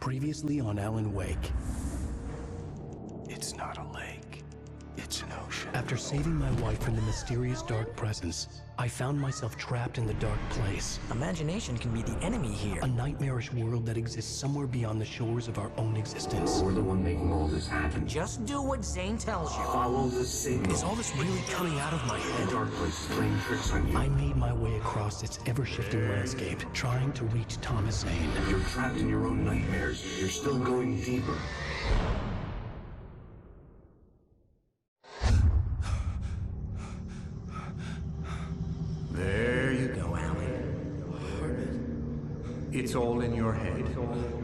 Previously on Alan Wake. It's not a lake. It's an ocean. After saving my wife from the mysterious dark presence, I found myself trapped in the dark place. Imagination can be the enemy here. A nightmarish world that exists somewhere beyond the shores of our own existence. We're the one making all this happen. Just do what Zane tells you. Follow the signal. Is all this really coming out of my head? The dark place is playing tricks on you. I made my way across its ever-shifting landscape, trying to reach Thomas Zane. You're trapped in your own nightmares. You're still going deeper. There you go, Alan. It's all in your head.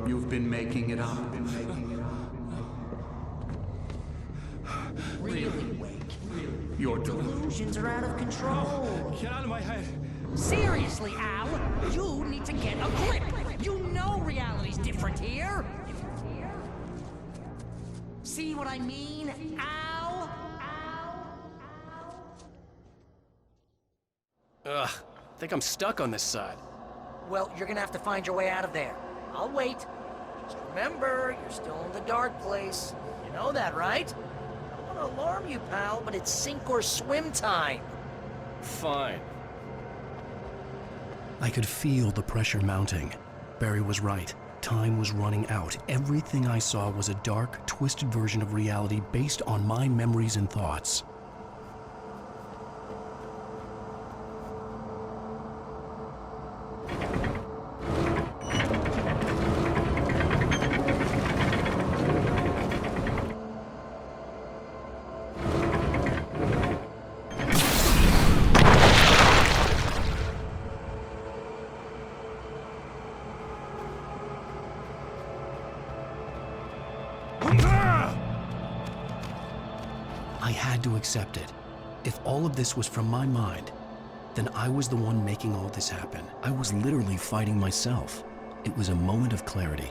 You've been making it up. Really, Wake. Your delusion. Delusions are out of control. Get out of my head. Seriously, Al, you need to get a grip. You know reality's different here. See what I mean, Al? Ugh, I think I'm stuck on this side. Well, you're gonna have to find your way out of there. I'll wait. Just remember, you're still in the dark place. You know that, right? I don't want to alarm you, pal, but it's sink or swim time. Fine. I could feel the pressure mounting. Barry was right. Time was running out. Everything I saw was a dark, twisted version of reality based on my memories and thoughts. I had to accept it. If all of this was from my mind, then I was the one making all this happen. I was literally fighting myself. It was a moment of clarity.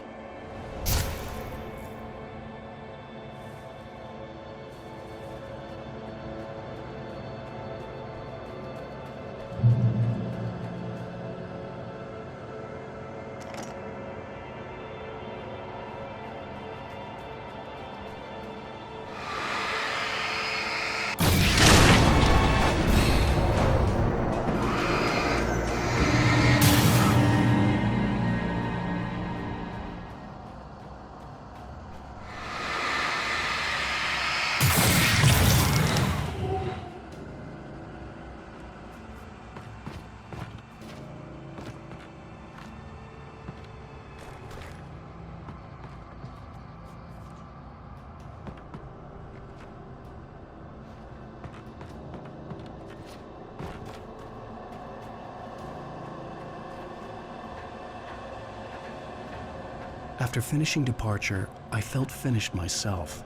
After finishing Departure, I felt finished myself.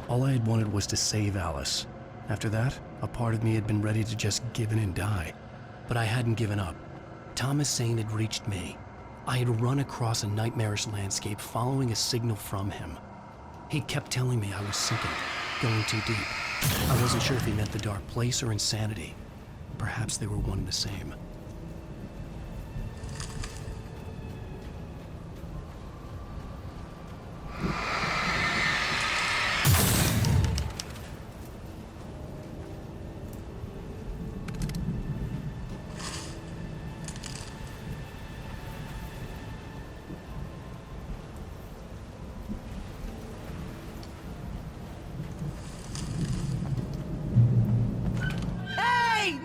All I had wanted was to save Alice. After that, a part of me had been ready to just give in and die. But I hadn't given up. Thomas Zane had reached me. I had run across a nightmarish landscape following a signal from him. He kept telling me I was sinking, going too deep. I wasn't sure if he meant the dark place or insanity. Perhaps they were one and the same.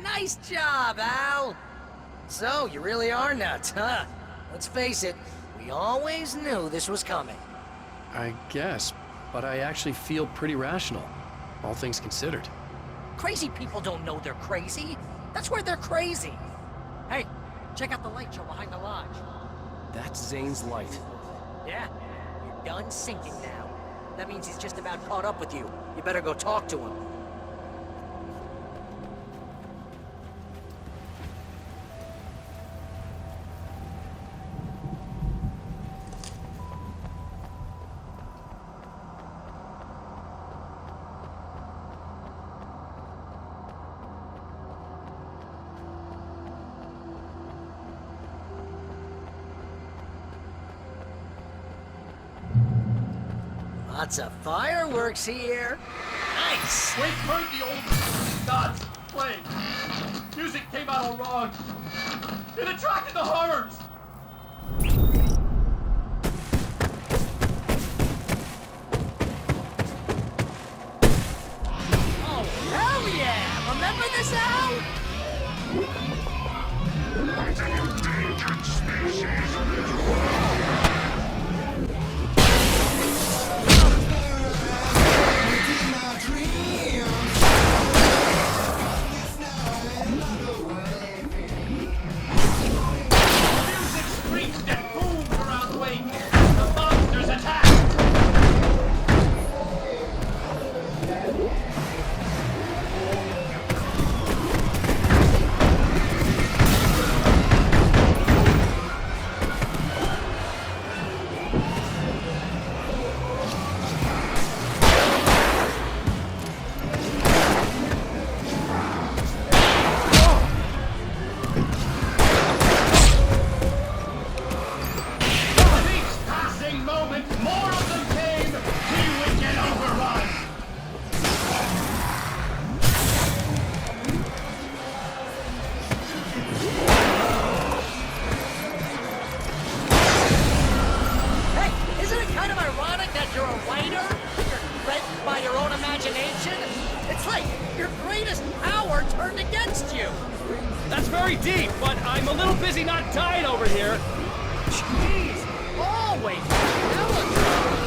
Nice job, Al! So, you really are nuts, huh? Let's face it, we always knew this was coming. I guess, but I actually feel pretty rational, all things considered. Crazy people don't know they're crazy. That's where they're crazy. Hey, check out the light show behind the lodge. That's Zane's light. Yeah, you're done sinking now. That means he's just about caught up with you. You better go talk to him. Lots of fireworks here. Nice! Wait, heard the old gods playing. Music came out all wrong. It attracted the horrors. Oh, hell yeah! Remember this, Al? Music screeched and boomed around the wake. The monsters attacked. With each passing moment, more of them came. We would get overrun. Hey, isn't it kind of ironic that you're a writer? You're threatened by your own imagination? It's like your greatest power turned against you. That's very deep, but I'm a little busy not dying over here. Jeez, always melodrama.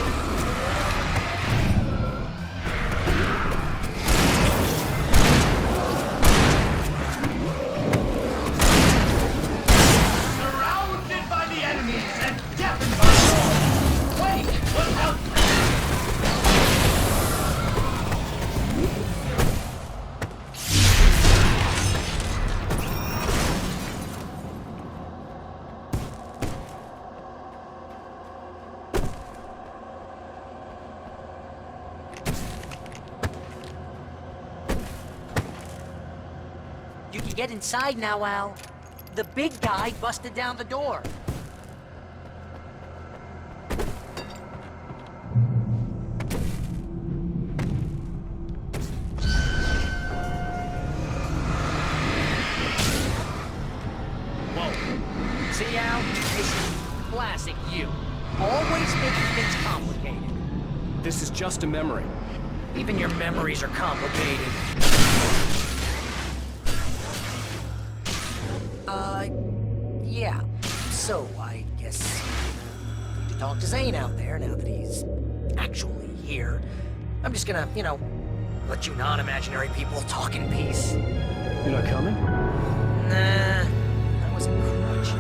Surrounded by the enemies and deafened by war. Wait, what help? You can get inside now, Al. The big guy busted down the door. Whoa. See, Al? This is classic you. Always making things complicated. This is just a memory. Even your memories are complicated. Yeah. So, I guess we need to talk to Zane out there now that he's actually here. I'm just gonna, let you non-imaginary people talk in peace. You're not coming? Nah, that was a crutch,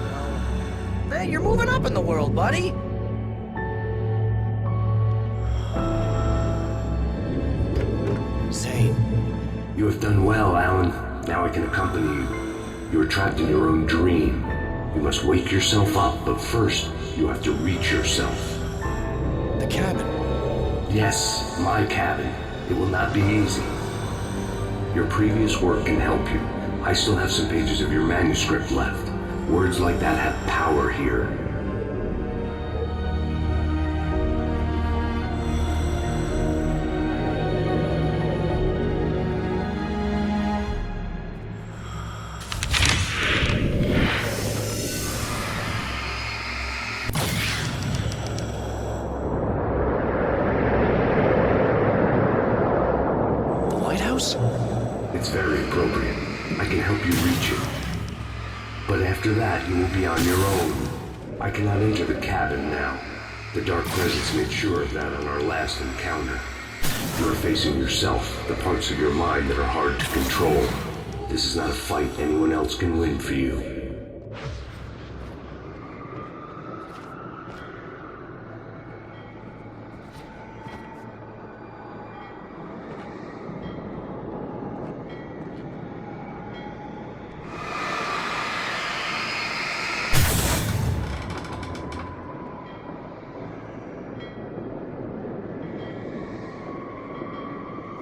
Hey, you're moving up in the world, buddy. Zane. You have done well, Alan. Now I can accompany you. You are trapped in your own dream. You must wake yourself up, but first, you have to reach yourself. The cabin. Yes, my cabin. It will not be easy. Your previous work can help you. I still have some pages of your manuscript left. Words like that have power here. It's very appropriate. I can help you reach it. But after that, you will be on your own. I cannot enter the cabin now. The Dark Presence made sure of that on our last encounter. You are facing yourself, the parts of your mind that are hard to control. This is not a fight anyone else can win for you.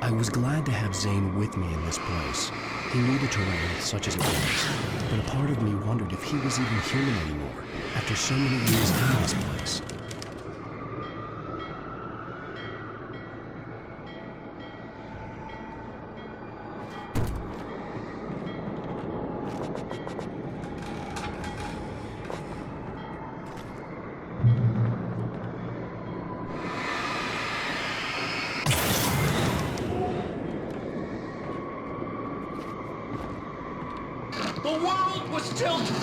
I was glad to have Zane with me in this place. He knew the terrain, such as it was, but a part of me wondered if he was even human anymore, after so many years in this place. The world was tilted.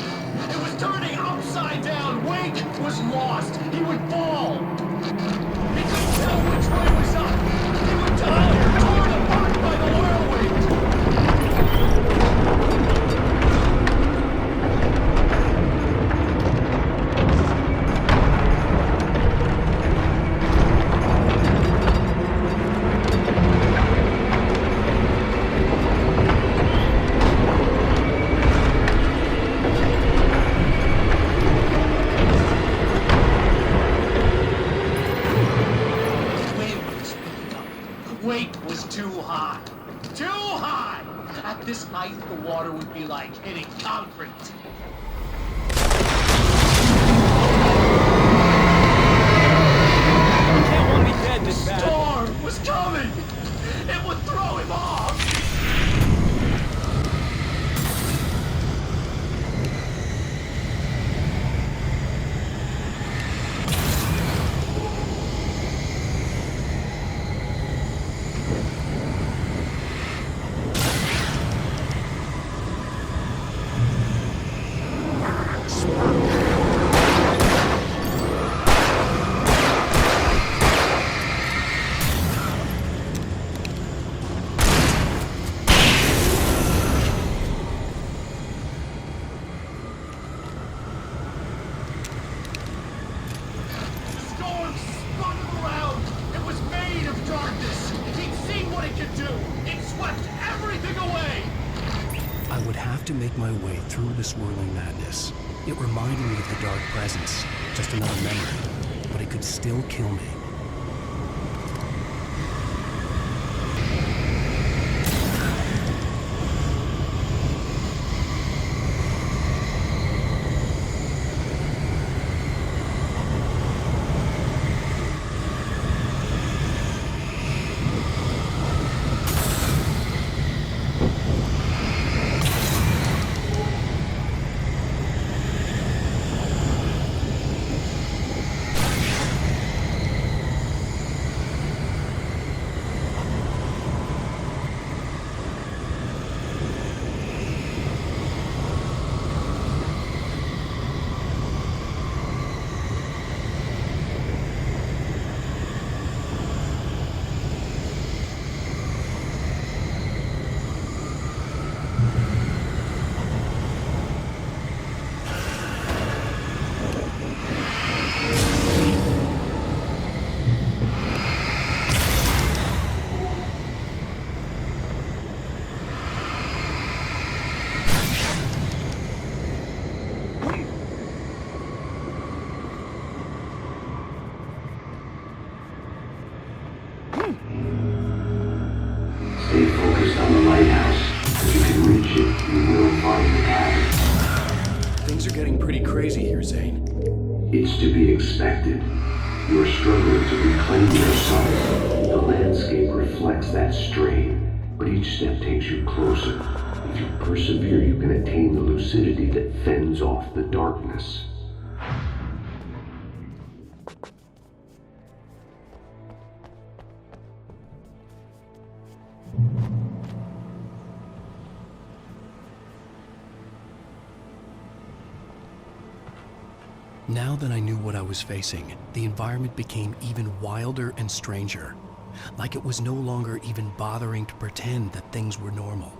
It was turning upside down. Wake was lost. He would fall. He couldn't tell which way was up. He would die, torn apart by the whirlwind. Weight was too high. Too high! At this height, the water would be like hitting concrete. You can't want me dead this bad. Storm was coming! It would throw him off! To make my way through the swirling madness. It reminded me of the dark presence, just another memory, but it could still kill me. Stay focused on the lighthouse. If you can reach it, you will find the cabin. Things are getting pretty crazy here, Zane. It's to be expected. You're struggling to reclaim yourself. The landscape reflects that strain, but each step takes you closer. If you persevere, you can attain the lucidity that fends off the darkness. Now that I knew what I was facing, the environment became even wilder and stranger. Like it was no longer even bothering to pretend that things were normal.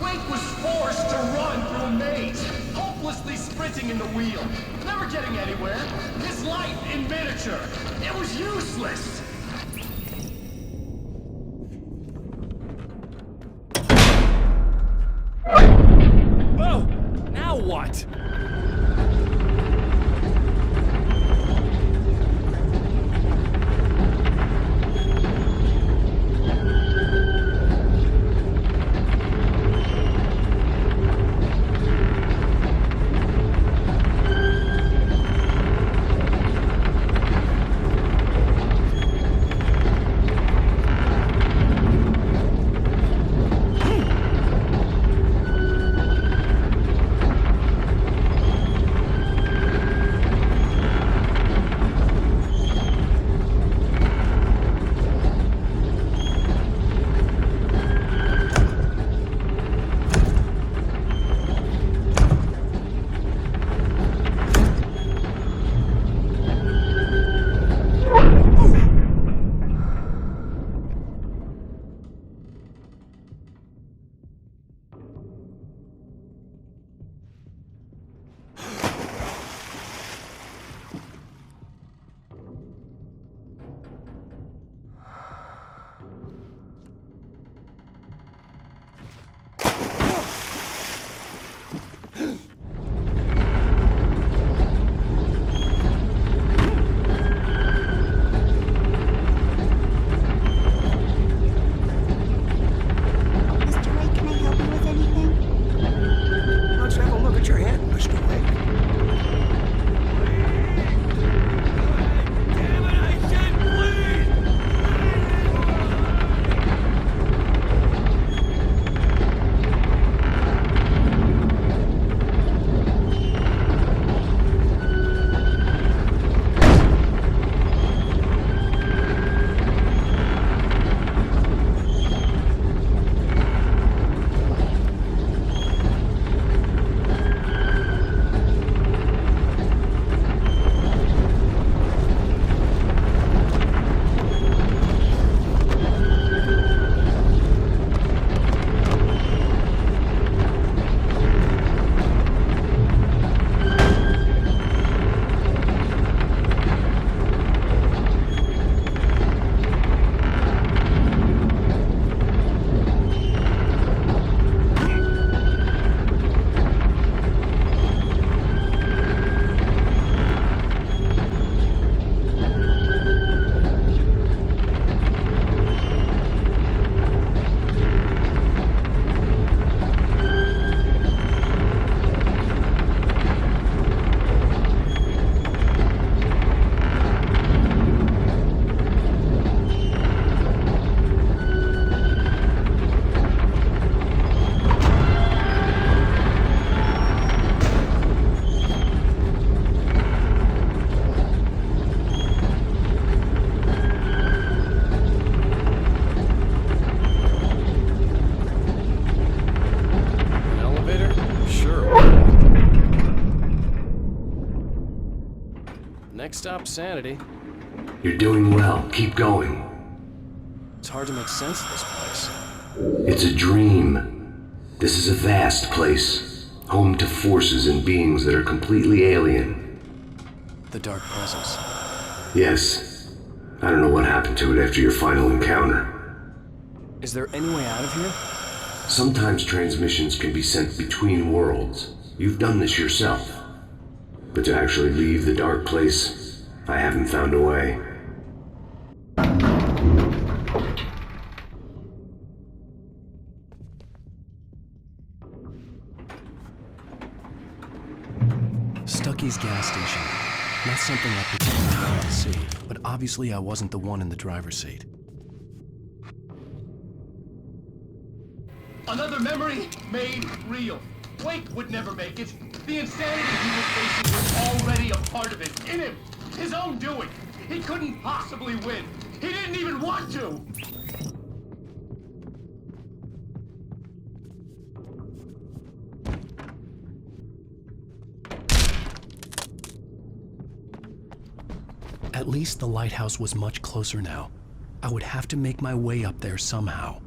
Wake was forced to run through a maze, hopelessly sprinting in the wheel, never getting anywhere. His life in miniature. It was useless. Whoa! Now what? Next stop, sanity. You're doing well. Keep going. It's hard to make sense of this place. It's a dream. This is a vast place, home to forces and beings that are completely alien. The Dark Presence. Yes. I don't know what happened to it after your final encounter. Is there any way out of here? Sometimes transmissions can be sent between worlds. You've done this yourself. But to actually leave the dark place, I haven't found a way. Stucky's gas station. Not something I particularly wanted to see, but obviously I wasn't the one in the driver's seat. Another memory made real. Wake would never make it. The insanity he was facing was already a part of it, in him. His own doing. He couldn't possibly win. He didn't even want to. At least the lighthouse was much closer now. I would have to make my way up there somehow.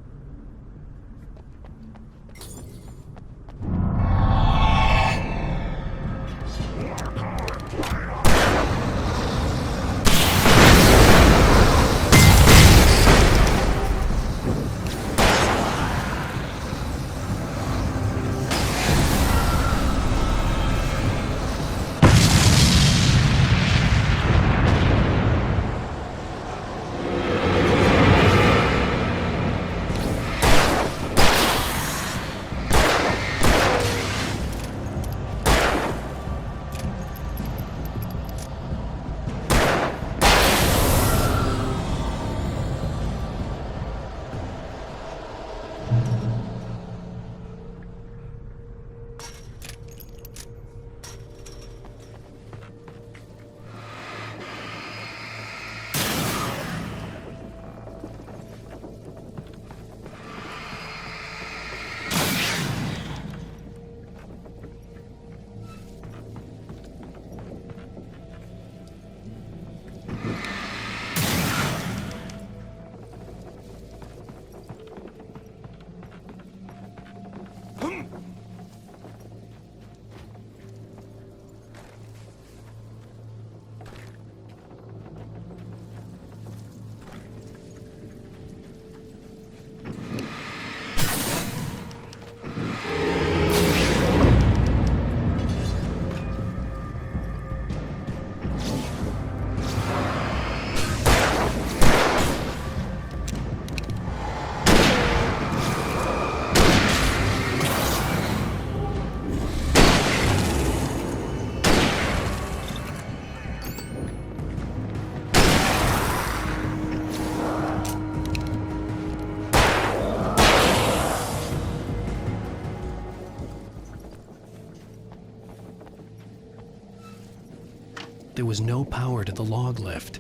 There was no power to the log lift.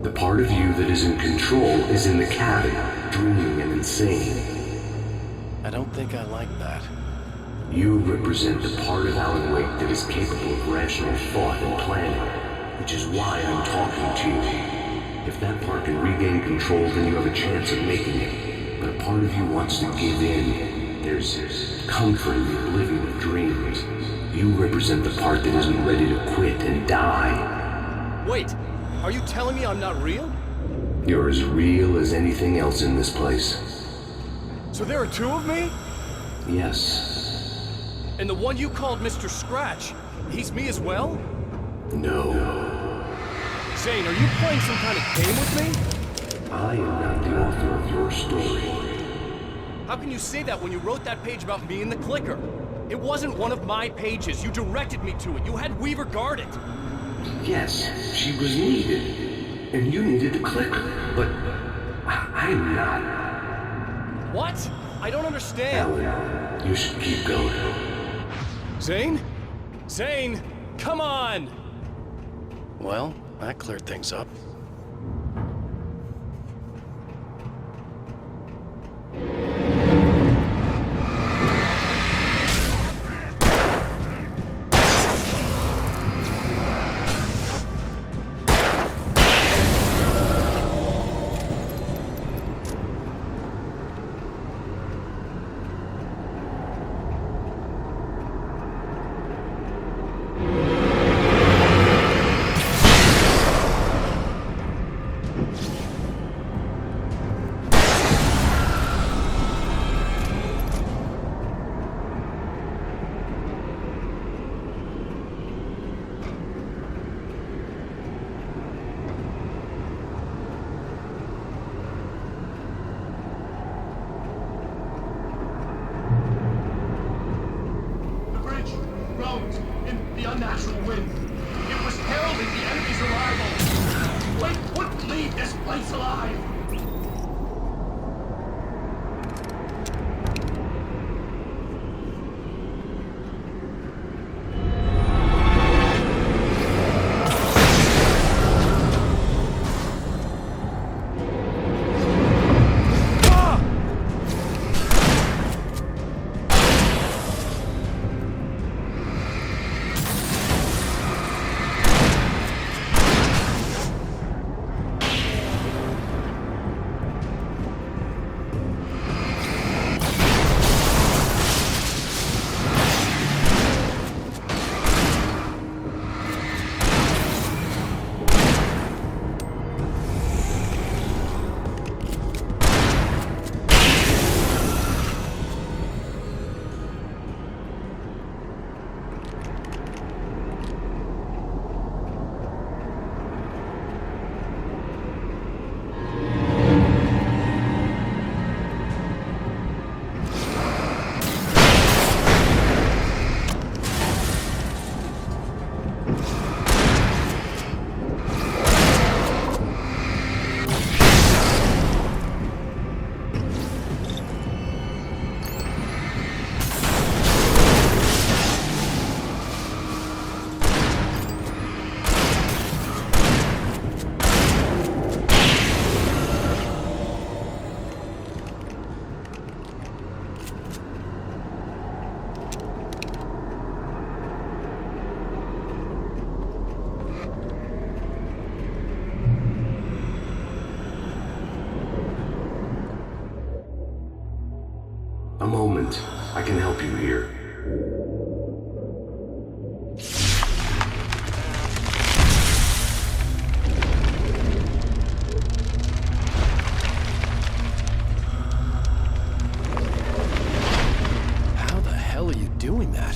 The part of you that is in control is in the cabin, dreaming and insane. I don't think I like that. You represent the part of Alan Wake that is capable of rational thought and planning, which is why I'm talking to you. If that part can regain control, then you have a chance of making it. But a part of you wants to give in. There's comfort in the oblivion of dreams. You represent the part that isn't ready to quit and die. Wait, are you telling me I'm not real? You're as real as anything else in this place. So there are two of me? Yes. And the one you called Mr. Scratch, he's me as well? No. Zane, are you playing some kind of game with me? I am not the author of your story. How can you say that when you wrote that page about me in the clicker? It wasn't one of my pages. You directed me to it. You had Weaver guard it. Yes, she was needed. And you needed the clicker. But I'm not. What? I don't understand. Alan, you should keep going. Zane? Zane, come on! Well, that cleared things up. moment. I can help you here. How the hell are you doing that?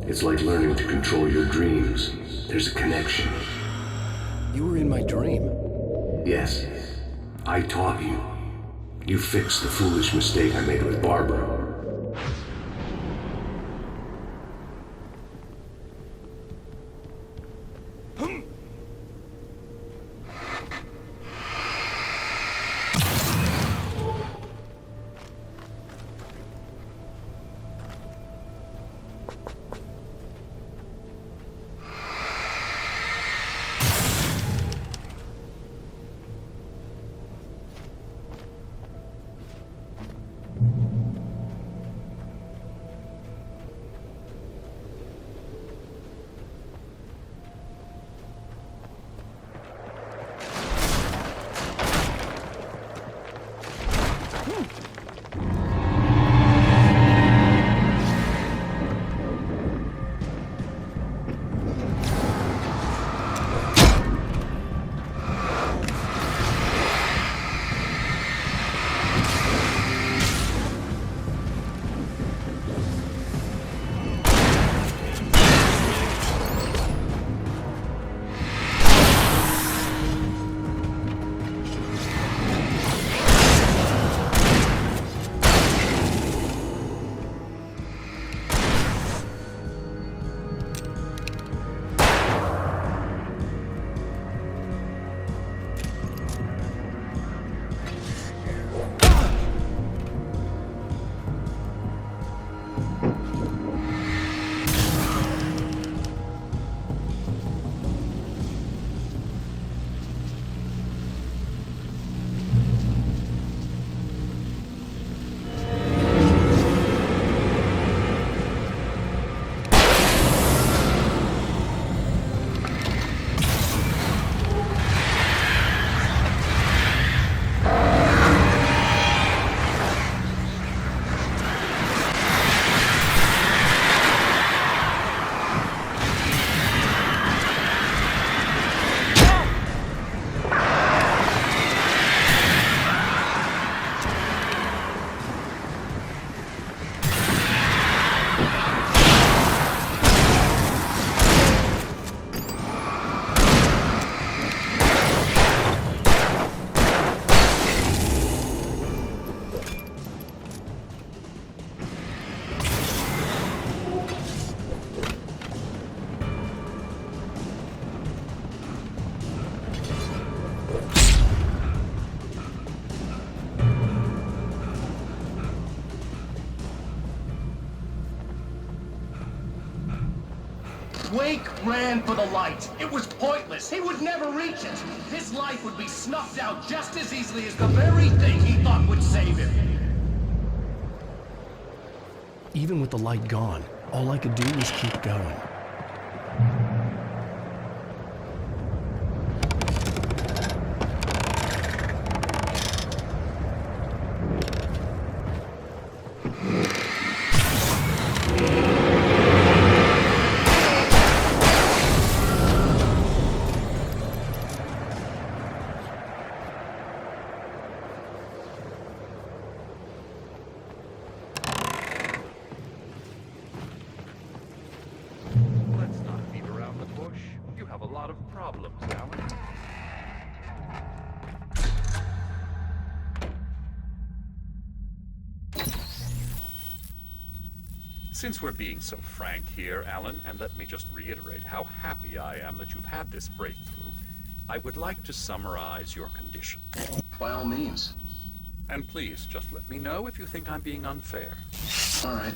It's like learning to control your dreams. There's a connection. You were in my dream. Yes, I taught you. You fixed the foolish mistake I made with Barbara. Wake ran for the light. It was pointless. He would never reach it. His life would be snuffed out just as easily as the very thing he thought would save him. Even with the light gone, all I could do was keep going. Let's not beat around the bush. You have a lot of problems, Alan. Since we're being so frank here, Alan, and let me just reiterate how happy I am that you've had this breakthrough, I would like to summarize your condition. By all means. And please, just let me know if you think I'm being unfair. All right.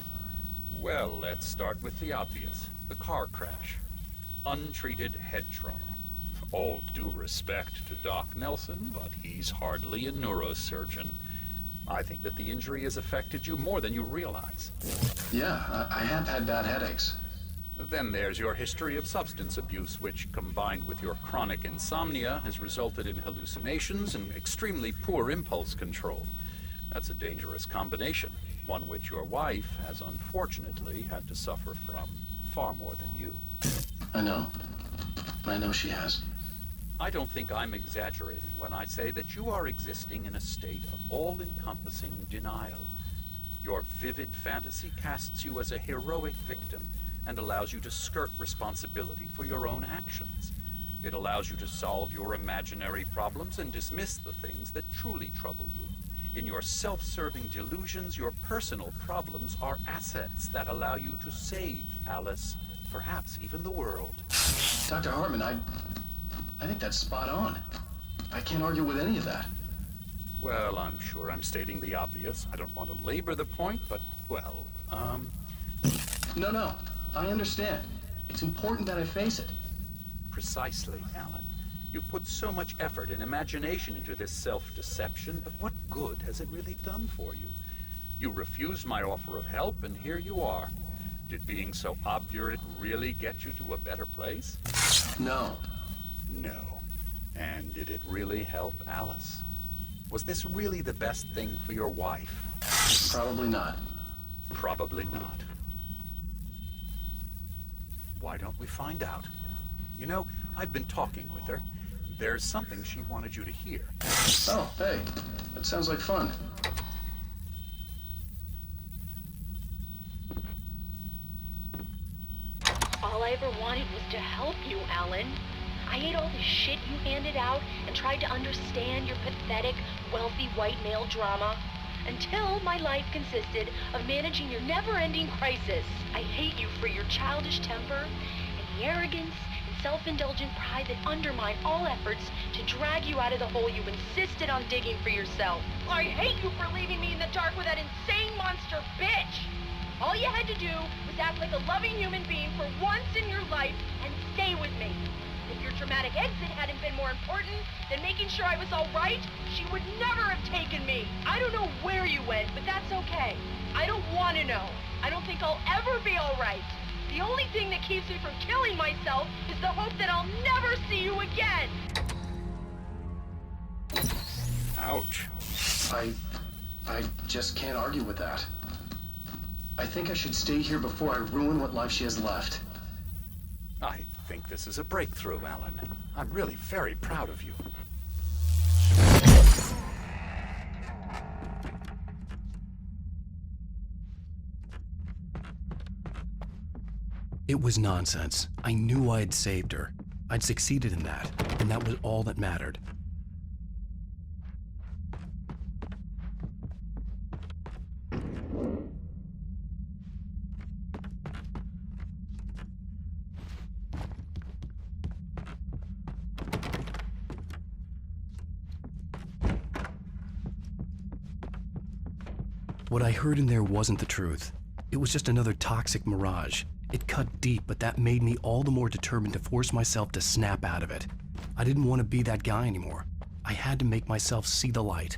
Well, let's start with the obvious. The car crash. Untreated head trauma. All due respect to Doc Nelson, but he's hardly a neurosurgeon. I think that the injury has affected you more than you realize. Yeah, I have had bad headaches. Then there's your history of substance abuse, which, combined with your chronic insomnia, has resulted in hallucinations and extremely poor impulse control. That's a dangerous combination, one which your wife has unfortunately had to suffer from far more than you. I know. I know she has. I don't think I'm exaggerating when I say that you are existing in a state of all-encompassing denial. Your vivid fantasy casts you as a heroic victim and allows you to skirt responsibility for your own actions. It allows you to solve your imaginary problems and dismiss the things that truly trouble you. In your self-serving delusions, your personal problems are assets that allow you to save Alice, perhaps even the world. Dr. Hartman, I think that's spot on. I can't argue with any of that. Well, I'm sure I'm stating the obvious. I don't want to labor the point, but, well, No. I understand. It's important that I face it. Precisely, Alan. You've put so much effort and imagination into this self-deception, but what good has it really done for you? You refused my offer of help, and here you are. Did being so obdurate really get you to a better place? No. No. And did it really help Alice? Was this really the best thing for your wife? Probably not. Probably not. Why don't we find out? You know, I've been talking with her. There's something she wanted you to hear. Oh, hey. That sounds like fun. All I ever wanted was to help you, Alan. I ate all the shit you handed out and tried to understand your pathetic, wealthy white male drama until my life consisted of managing your never-ending crisis. I hate you for your childish temper and the arrogance and self-indulgent pride that undermine all efforts to drag you out of the hole you insisted on digging for yourself. I hate you for leaving me in the dark with that insane monster bitch! All you had to do was act like a loving human being for once in your life and stay with me. If your dramatic exit hadn't been more important than making sure I was all right, she would never have taken me. I don't know where you went, but that's okay. I don't want to know. I don't think I'll ever be all right. The only thing that keeps me from killing myself is the hope that I'll never see you again. Ouch. I just can't argue with that. I think I should stay here before I ruin what life she has left. I think this is a breakthrough, Alan. I'm really very proud of you. It was nonsense. I knew I'd saved her. I'd succeeded in that, and that was all that mattered. What I heard in there wasn't the truth. It was just another toxic mirage. It cut deep, but that made me all the more determined to force myself to snap out of it. I didn't want to be that guy anymore. I had to make myself see the light.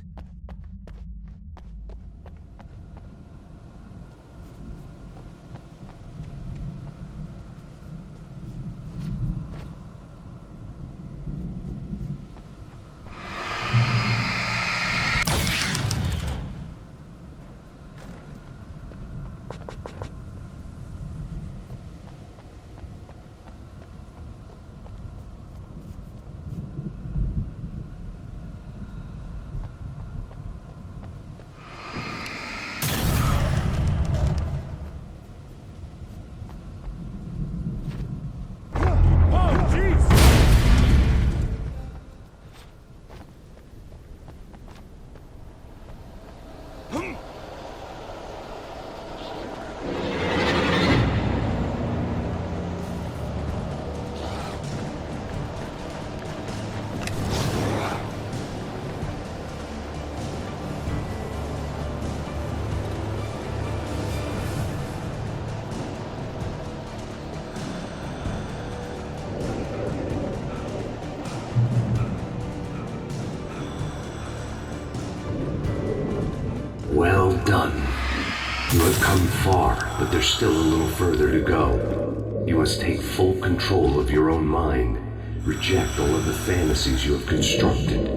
Well done. You have come far, but there's still a little further to go. You must take full control of your own mind. Reject all of the fantasies you have constructed.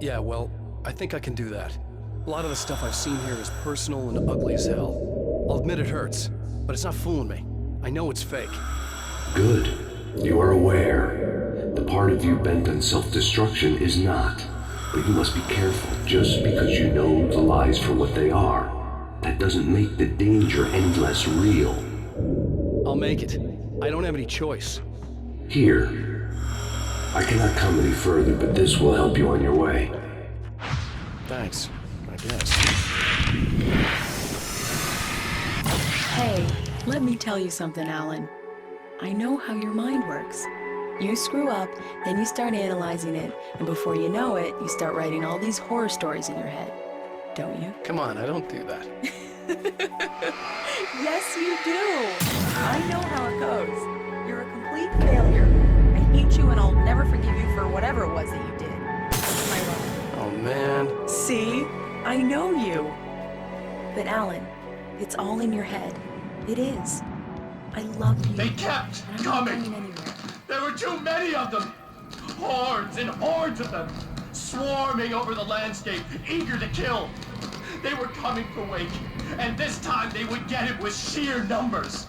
Yeah, well, I think I can do that. A lot of the stuff I've seen here is personal and ugly as hell. I'll admit it hurts, but it's not fooling me. I know it's fake. Good. You are aware. The part of you bent on self-destruction is not. But you must be careful. Just because you know the lies for what they are, that doesn't make the danger any less real. I'll make it. I don't have any choice. Here. I cannot come any further, but this will help you on your way. Thanks, I guess. Hey, let me tell you something, Alan. I know how your mind works. You screw up, then you start analyzing it, and before you know it, you start writing all these horror stories in your head. Don't you? Come on, I don't do that. Yes, you do! I know how it goes. You're a complete failure. I hate you and I'll never forgive you for whatever it was that you did. I love you. Oh, man. See? I know you. But Alan, it's all in your head. It is. I love you. They kept I'm not going coming. anywhere. There were too many of them. Hordes and hordes of them. Swarming over the landscape, eager to kill. They were coming for Wake, and this time they would get it with sheer numbers.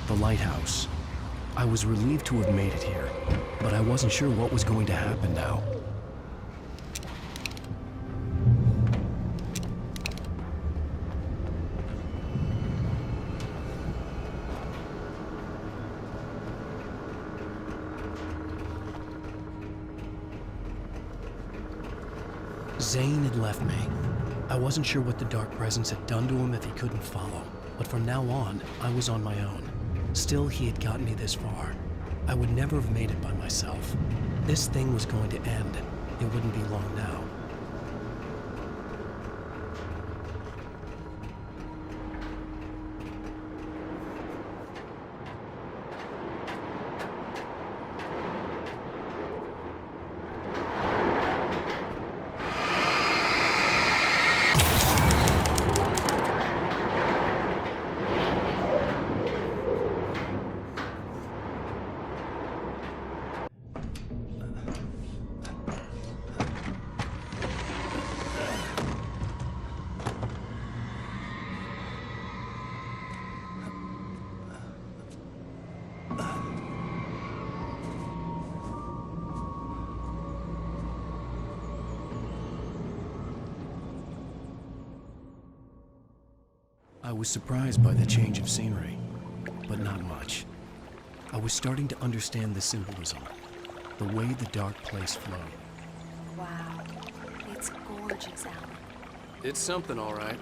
The lighthouse. I was relieved to have made it here, but I wasn't sure what was going to happen now. Zane had left me. I wasn't sure what the dark presence had done to him if he couldn't follow, but from now on, I was on my own. Still, he had gotten me this far. I would never have made it by myself. This thing was going to end. It wouldn't be long now. I was surprised by the change of scenery, but not much. I was starting to understand the symbolism, the way the dark place flowed. Wow, it's gorgeous, Alan. It's something, all right.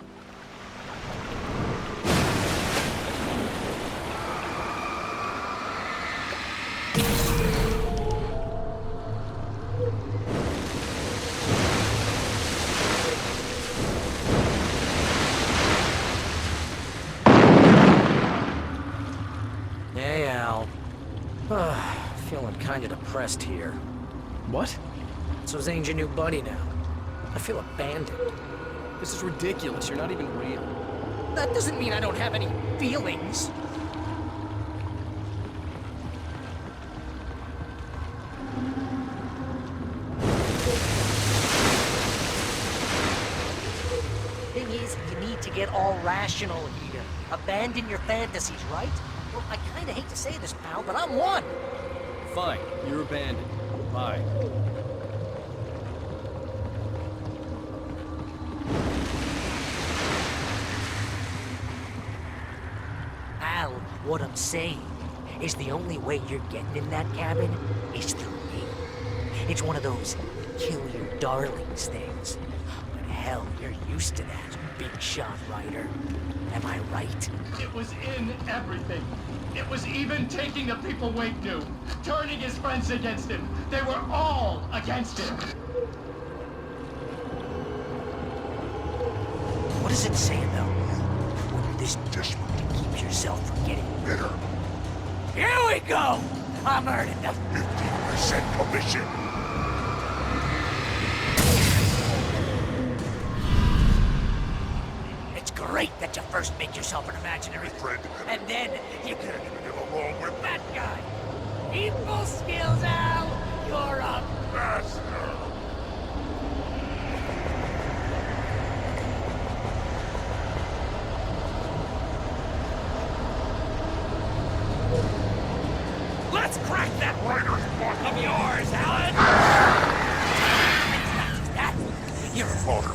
Hey, Al. Feeling kinda depressed here. What? So Zane's your new buddy now. I feel abandoned. This is ridiculous. You're not even real. That doesn't mean I don't have any feelings. Thing is, you need to get all rational here. Abandon your fantasies, right? Well, I kinda hate to say this, pal, but I'm one. Fine. You're abandoned. Bye. Al, what I'm saying is the only way you're getting in that cabin is through me. It's one of those kill your darlings things. But hell, you're used to that, big shot writer. Am I right? It was in everything. It was even taking the people Wake knew, turning his friends against him. They were all against him. What does it say, though? When you're this desperate to keep yourself from getting bitter. Here we go! I'm earning the 50% commission. It's great that you first make yourself an imaginary friend, and then you can't even get along with that guy. Evil skills, Al! You're a master! Let's crack that writer's block of yours, Alan! That, you're a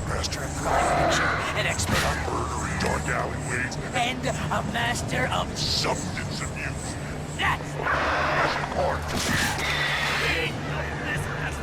master of crime fiction, an expert on murdering dark alleyways, and a master of substance abuse. That's hard. We know this has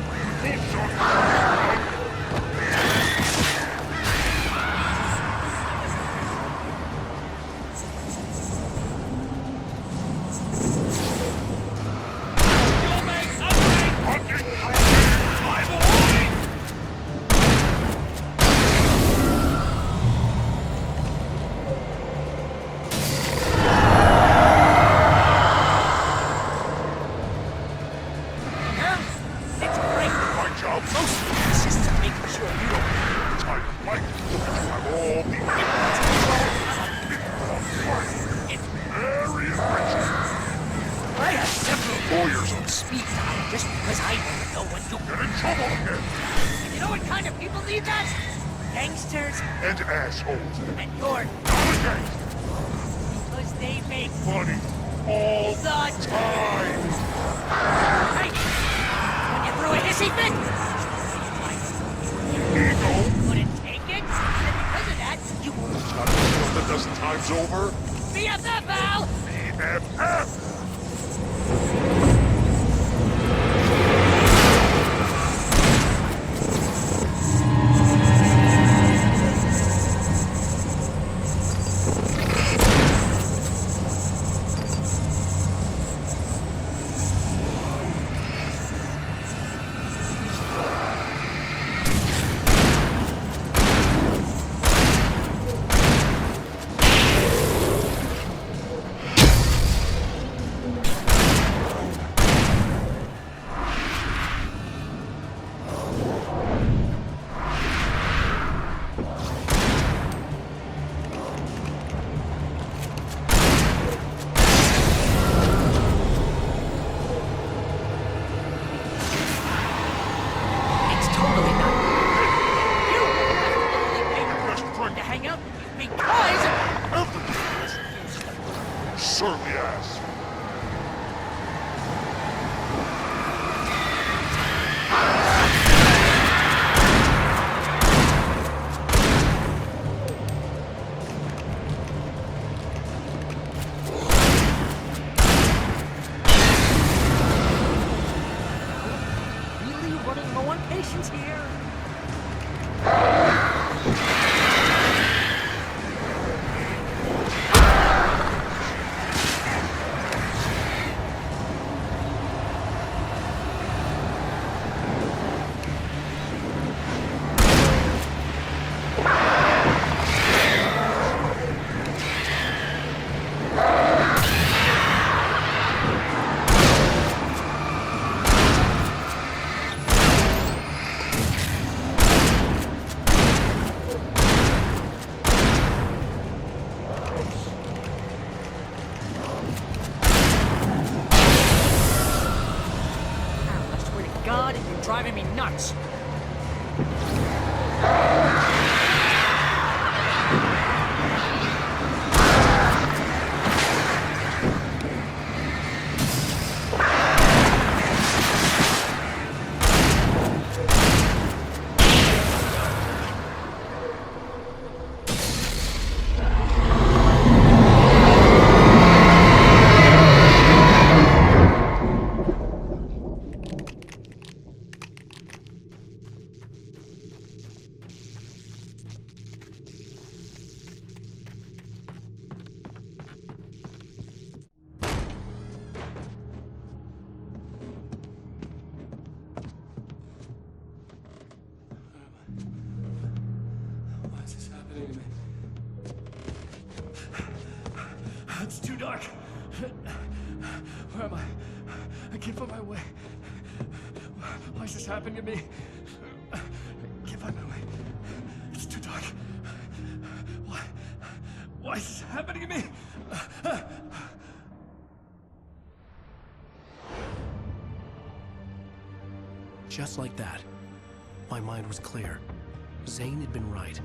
lawyers on speed dial just because I want to know when you get in trouble again. And you know what kind of people need that? Gangsters and assholes. And you're not a gangster. Because they make Funny. All the time! Hey! When you threw a hissy fit? Ego? Couldn't take it? And because of that, you Got it a dozen times over? BFF, Al! BFF! It's totally not. You literally paid your best friend to hang out because... Everything certainly has. Really running low on patience here. I swear to God, you're driving me nuts. Why is this happening to me? It's too dark. Where am I? I can't find my way. Why is this happening to me? I can't find my way. It's too dark. Why is this happening to me? Just like that, my mind was clear. Zane had been right.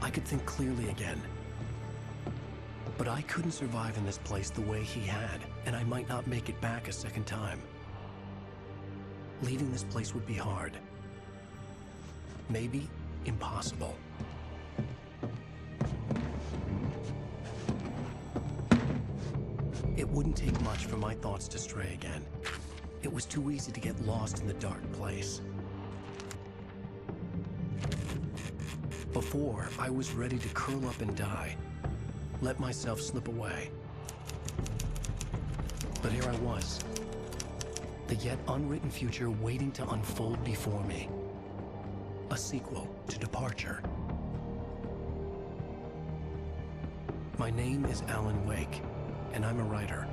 I could think clearly again. But I couldn't survive in this place the way he had, and I might not make it back a second time. Leaving this place would be hard. Maybe impossible. It wouldn't take much for my thoughts to stray again. It was too easy to get lost in the dark place. Before, I was ready to curl up and die, let myself slip away. But here I was, the yet unwritten future waiting to unfold before me. A sequel to Departure. My name is Alan Wake, and I'm a writer.